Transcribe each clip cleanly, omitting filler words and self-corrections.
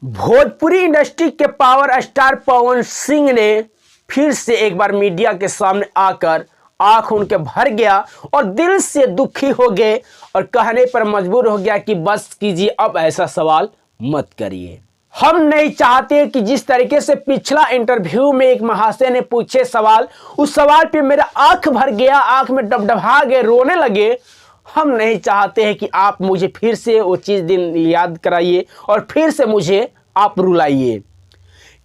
Bhojpuri industry के power star Pawan Singh ने फिर से एक बार मीडिया के सामने आकर आंख उनके भर गया और दिल से दुखी हो गए और कहने पर मजबूर हो गया कि बस कीजिए, अब ऐसा सवाल मत करिए। हम नहीं चाहते कि जिस तरीके से पिछला इंटरव्यू में एक महाशय ने पूछे सवाल, उस सवाल पे मेरा आंख भर गया, आंख में डबडबा गए, रोने लगे। हम नहीं चाहते हैं कि आप मुझे फिर से वो चीज़ दिन याद कराइए और फिर से मुझे आप रुलाइए,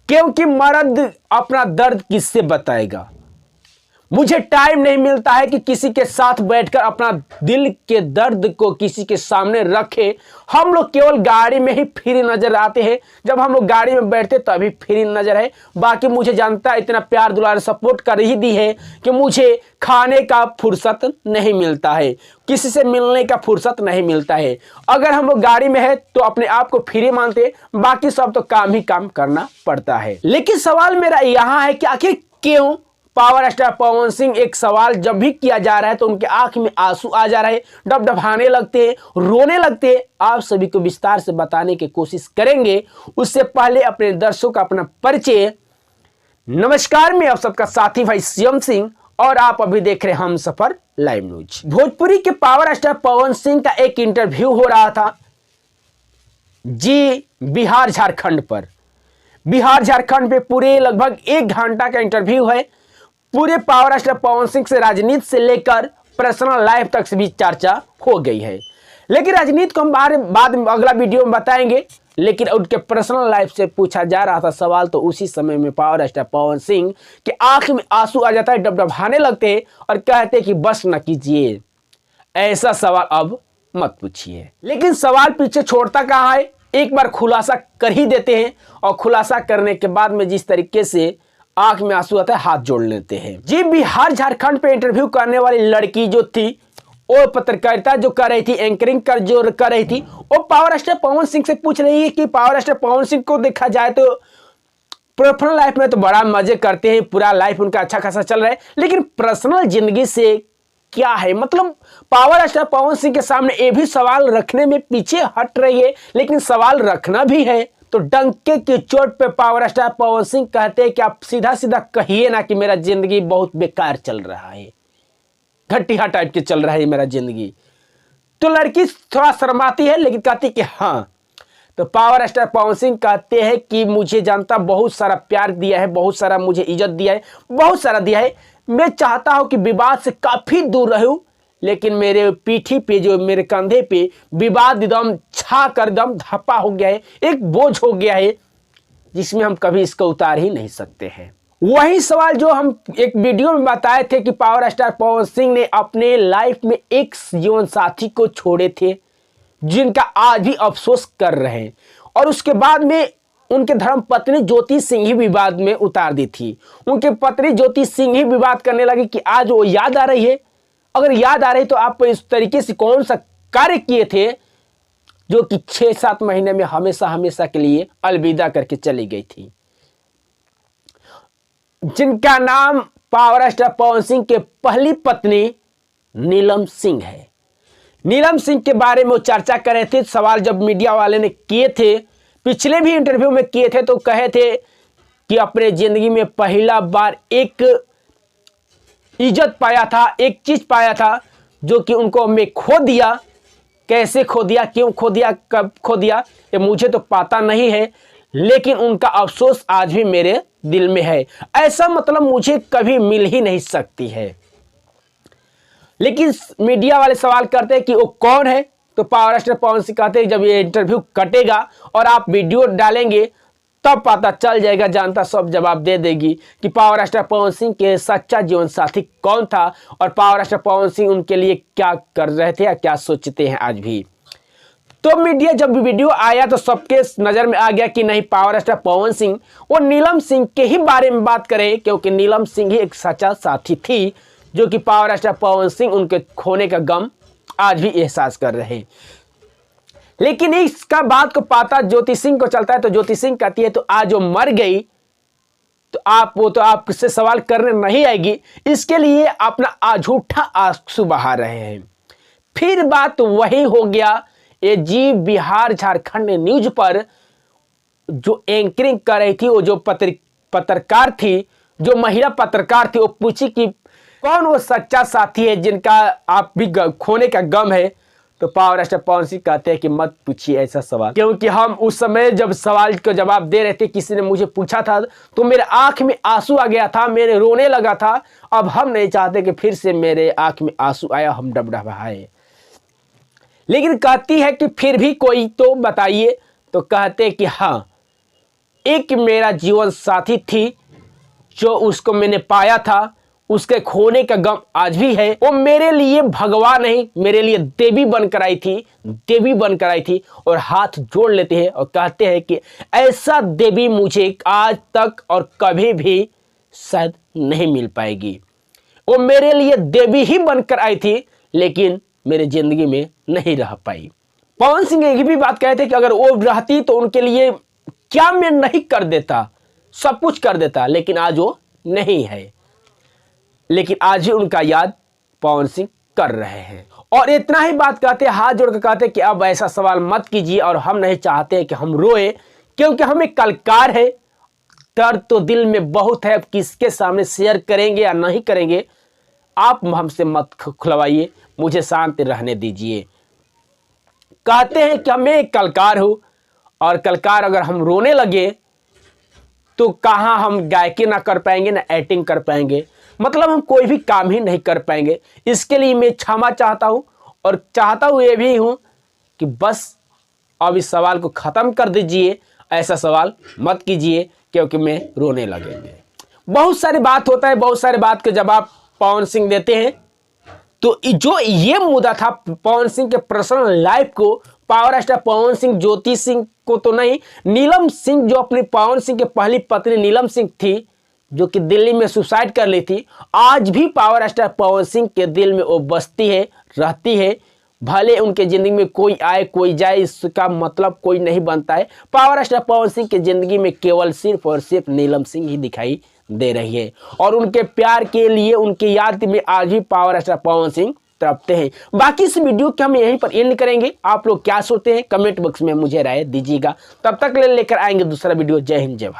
क्योंकि मर्द अपना दर्द किससे बताएगा। मुझे टाइम नहीं मिलता है कि किसी के साथ बैठकर अपना दिल के दर्द को किसी के सामने रखे। हम लोग केवल गाड़ी में ही फ्री नजर आते हैं, जब हम लोग गाड़ी में बैठते तभी फ्री नजर है। बाकी मुझे जानता है इतना प्यार दुलार सपोर्ट कर ही दी है कि मुझे खाने का फुर्सत नहीं मिलता है, किसी से मिलने का फुर्सत नहीं मिलता है। अगर हम लोग गाड़ी में है तो अपने आप को फ्री मानते, बाकी सब तो काम ही काम करना पड़ता है। लेकिन सवाल मेरा यहाँ है कि आखिर क्यों पावर स्टार पवन सिंह, एक सवाल जब भी किया जा रहा है तो उनके आंख में आंसू आ जा रहे हैं, डबडबाने लगते हैं, रोने लगते हैं। आप सभी को विस्तार से बताने की कोशिश करेंगे। उससे पहले अपने दर्शकों का अपना परिचय। नमस्कार, मैं आप सबका साथी भाई शिवम सिंह और आप अभी देख रहे हैं हम सफर लाइव न्यूज। भोजपुरी के पावर स्टार पवन सिंह का एक इंटरव्यू हो रहा था जी बिहार झारखंड पर। बिहार झारखंड पे पूरे लगभग 1 घंटा का इंटरव्यू है। पूरे पावर स्टार पवन सिंह से राजनीति से लेकर पर्सनल लाइफ तक से भी चर्चा हो गई है, लेकिन राजनीति को हम बाद में अगला वीडियो में बताएंगे। लेकिन उनके पर्सनल लाइफ से पूछा जा रहा था सवाल, तो उसी समय में पावर स्टार पवन सिंह के आंख में आंसू आ जाता है, डबडबाने लगते हैं और कहते हैं कि बस न कीजिए, ऐसा सवाल अब मत पूछिए। लेकिन सवाल पीछे छोड़ता कहाँ है, एक बार खुलासा कर ही देते हैं और खुलासा करने के बाद में जिस तरीके से आंख में आंसू आता है, हाथ जोड़ लेते हैं। जी बिहार झारखंड पे इंटरव्यू करने वाली लड़की जो थी, वो पत्रकारिता जो कर रही थी, एंकरिंग जो कर रही थी, वो पावर स्टार पवन सिंह से पूछ रही है कि पावर स्टार पवन सिंह को देखा जाए तो प्रोफेशनल लाइफ में तो बड़ा मजे करते हैं, पूरा लाइफ उनका अच्छा खासा चल रहा है, लेकिन पर्सनल जिंदगी से क्या है। मतलब पावर स्टार पवन सिंह के सामने ये भी सवाल रखने में पीछे हट रही है, लेकिन सवाल रखना भी है। तो डंके की चोट पे पावर स्टार पवन सिंह कहते हैं कि आप सीधा सीधा कहिए ना कि मेरा जिंदगी बहुत बेकार चल रहा है, घटिया टाइप के चल रहा है मेरा जिंदगी। तो लड़की थोड़ा शर्माती है, लेकिन कहती कि हाँ। तो पावर स्टार पवन सिंह कहते हैं कि मुझे जानता बहुत सारा प्यार दिया है, बहुत सारा मुझे इज्जत दिया है, बहुत सारा दिया है। मैं चाहता हूं कि विवाद से काफी दूर रहूं, लेकिन मेरे पीठी पे, जो मेरे कंधे पे विवाद एकदम छा कर एकदम धप्पा हो गया है, एक बोझ हो गया है जिसमें हम कभी इसको उतार ही नहीं सकते हैं। वही सवाल जो हम एक वीडियो में बताए थे कि पावर स्टार पवन सिंह ने अपने लाइफ में एक जीवन साथी को छोड़े थे, जिनका आज भी अफसोस कर रहे हैं, और उसके बाद में उनके धर्म पत्नी ज्योति सिंह ही विवाद में उतार दी थी। उनके पत्नी ज्योति सिंह ही विवाद करने लगी कि आज वो याद आ रही है। अगर याद आ रही तो आप इस तरीके से कौन सा कार्य किए थे जो कि 6-7 महीने में हमेशा हमेशा के लिए अलविदा करके चली गई थी, जिनका नाम पावर स्टार पवन सिंह के पहली पत्नी नीलम सिंह है। नीलम सिंह के बारे में वो चर्चा कर रहे थे। सवाल जब मीडिया वाले ने किए थे, पिछले भी इंटरव्यू में किए थे, तो कहे थे कि अपने जिंदगी में पहला बार एक इज्जत पाया था, एक चीज पाया था जो कि उनको मैं खो दिया। कैसे खो दिया, क्यों खो दिया, कब खो दिया, ये मुझे तो पता नहीं है, लेकिन उनका अफसोस आज भी मेरे दिल में है। ऐसा मतलब मुझे कभी मिल ही नहीं सकती है। लेकिन मीडिया वाले सवाल करते हैं कि वो कौन है, तो पावर स्टार पवन सिंह कहते हैं जब ये इंटरव्यू कटेगा और आप वीडियो डालेंगे तब पता चल जाएगा, जानता सब जवाब दे देगी कि पावर स्टार पवन सिंह के सच्चा जीवन साथी कौन था और पावर स्टार पवन सिंह उनके लिए क्या कर रहे थे या क्या सोचते हैं आज भी। तो मीडिया जब वीडियो आया तो सबके नज़र में आ गया कि नहीं, पावर स्टार पवन सिंह वो नीलम सिंह के ही बारे में बात करें, क्योंकि नीलम सिंह ही एक सच्चा साथी थी जो कि पावर स्टार पवन सिंह उनके खोने का गम आज भी एहसास कर रहे हैं। लेकिन इसका बात को पता ज्योति सिंह को चलता है, तो ज्योति सिंह कहती है तो आज वो मर गई तो आपसे सवाल करने नहीं आएगी, इसके लिए अपना झूठा आंसू बहा रहे हैं। फिर बात वही हो गया ये जी बिहार झारखंड न्यूज पर जो एंकरिंग कर रही थी, वो जो पत्रकार थी, जो महिला पत्रकार थी, वो पूछी कि कौन वो सच्चा साथी है जिनका आप भी खोने का गम है। तो पावर स्टार पवन सिंह कहते हैं कि मत पूछिए ऐसा सवाल, क्योंकि हम उस समय जब सवाल का जवाब दे रहे थे, किसी ने मुझे पूछा था तो मेरे आंख में आंसू आ गया था, मैंने रोने लगा था। अब हम नहीं चाहते कि फिर से मेरे आंख में आंसू आया, हम डबडबाए। लेकिन कहती है कि फिर भी कोई तो बताइए। तो कहते कि हाँ, एक मेरा जीवन साथी थी जो उसको मैंने पाया था, उसके खोने का गम आज भी है। वो मेरे लिए भगवान नहीं, मेरे लिए देवी बनकर आई थी, देवी बनकर आई थी। और हाथ जोड़ लेते हैं और कहते हैं कि ऐसा देवी मुझे आज तक और कभी भी शायद नहीं मिल पाएगी। वो मेरे लिए देवी ही बनकर आई थी, लेकिन मेरे जिंदगी में नहीं रह पाई। पवन सिंह एक भी बात कहते कि अगर वो रहती तो उनके लिए क्या मैं नहीं कर देता, सब कुछ कर देता, लेकिन आज वो नहीं है। लेकिन आज भी उनका याद पवन सिंह कर रहे हैं। और इतना ही बात कहते, हाथ जोड़ कर कहते कि अब ऐसा सवाल मत कीजिए, और हम नहीं चाहते कि हम रोए, क्योंकि हम एक कलाकार है। दर्द तो दिल में बहुत है, अब किसके सामने शेयर करेंगे या नहीं करेंगे, आप हमसे मत खुलवाइए, मुझे शांत रहने दीजिए। कहते हैं कि मैं एक कलाकार हूं, और कलाकार अगर हम रोने लगे तो कहाँ हम गायकी ना कर पाएंगे, ना एक्टिंग कर पाएंगे, मतलब हम कोई भी काम ही नहीं कर पाएंगे। इसके लिए मैं क्षमा चाहता हूं, और चाहता हूं ये भी हूं कि बस अब इस सवाल को ख़त्म कर दीजिए, ऐसा सवाल मत कीजिए, क्योंकि मैं रोने लगेंगे। बहुत सारी बात होता है, बहुत सारे बात के जवाब पवन सिंह देते हैं। तो जो ये मुद्दा था पवन सिंह के पर्सनल लाइफ को, पावर स्टार पवन सिंह ज्योति सिंह को तो नहीं, नीलम सिंह जो अपनी पवन सिंह की पहली पत्नी नीलम सिंह थी, जो कि दिल्ली में सुसाइड कर ली थी, आज भी पावर स्टार पवन सिंह के दिल में वो बसती है, रहती है। भले उनके जिंदगी में कोई आए कोई जाए, इसका मतलब कोई नहीं बनता है। पावर स्टार पवन सिंह की जिंदगी में केवल सिर्फ और सिर्फ नीलम सिंह ही दिखाई दे रही है, और उनके प्यार के लिए, उनकी याद में आज भी पावर स्टार पवन सिंह तड़पते हैं। बाकी इस वीडियो के हम यहीं पर एंड करेंगे। आप लोग क्या सोचते हैं कमेंट बॉक्स में मुझे राय दीजिएगा। तब तक लेकर आएंगे दूसरा वीडियो। जय हिंद, जय भारत।